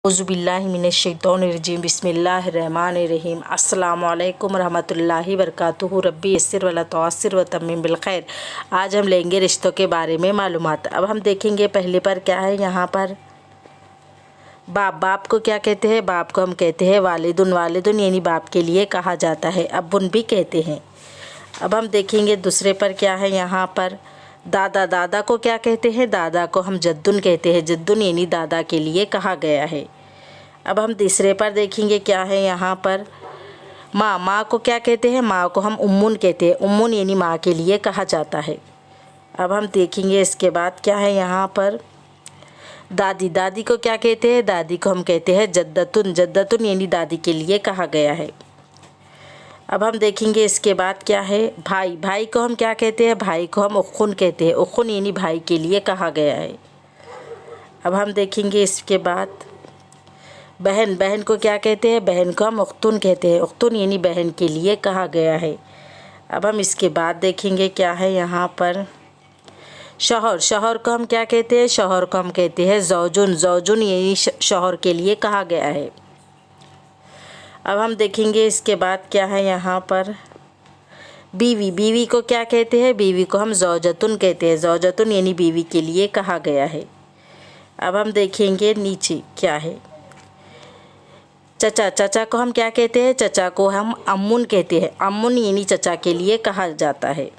औज़ुबिल्लाहिमिनश्शैतानिर्रजीम बिस्मिल्लाहिर्रहमानिर्रहीम अस्सलामुअलैकुम रहमतुल्लाहि वबरकातुहू रब्बी यस्सिर वला तुअस्सिर व तम्मिम बिल खैर। आज हम लेंगे रिश्तों के बारे में मालूमात। अब हम देखेंगे पहले पर क्या है यहाँ पर बाप को क्या कहते हैं। बाप को हम कहते हैं वालिदुन। वालिदुन यानी बाप के लिए कहा जाता है। अब्बुन भी कहते हैं। अब हम देखेंगे दूसरे पर क्या है यहाँ पर दादा को क्या कहते हैं। दादा को हम जद्दुन कहते हैं। जद्दुन यानी दादा के लिए कहा गया है। अब हम तीसरे पर देखेंगे क्या है यहाँ पर माँ को क्या कहते हैं। माँ को हम उम्मुन कहते हैं। उम्मुन यानी माँ के लिए कहा जाता है। अब हम देखेंगे इसके बाद क्या है यहाँ पर दादी को क्या कहते हैं। दादी को हम कहते हैं जद्दतुन। जद्दतुन यानी दादी के लिए कहा गया है। अब हम देखेंगे इसके बाद क्या है भाई को हम क्या कहते हैं। भाई को हम उख़्ख़ुन कहते हैं। उख़्ख़ुन यानी भाई के लिए कहा गया है। अब हम देखेंगे इसके बाद बहन को क्या कहते हैं। बहन को हम उख़्तुन कहते हैं। उख़्तुन यानी बहन के लिए कहा गया है। अब हम इसके बाद देखेंगे क्या है यहाँ पर शौहर को हम क्या कहते हैं। शौहर को हम कहते हैं ज़ौजुन। ज़ौजुन यानी शौहर के लिए कहा गया है। अब हम देखेंगे इसके बाद क्या है यहाँ पर बीवी को क्या कहते हैं। बीवी को हम ज़ौजतुन कहते हैं। ज़ौजतुन यानी बीवी के लिए कहा गया है। अब हम देखेंगे नीचे क्या है चचा को हम क्या कहते हैं। चचा को हम अम्मुन कहते हैं। अम्मुन यानी चचा के लिए कहा जाता है।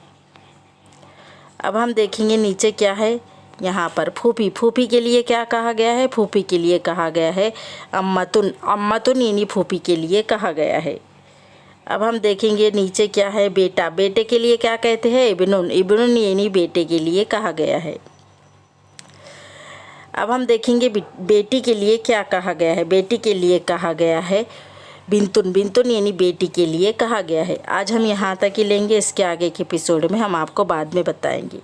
अब हम देखेंगे नीचे क्या है यहाँ पर फूफी के लिए क्या कहा गया है। फूफी के लिए कहा गया है अम्मतुन। अम्मतुन यानी फूफी के लिए कहा गया है। अब हम देखेंगे नीचे क्या है बेटे के लिए क्या कहते हैं। इब्नुन। इब्नुन यानी बेटे के लिए कहा गया है। अब हम देखेंगे बेटी के लिए क्या कहा गया है। बेटी के लिए कहा गया है बिंतुन। बिंतुन यानी बेटी के लिए कहा गया है। आज हम यहाँ तक ही लेंगे। इसके आगे के एपिसोड में हम आपको बाद में बताएंगे।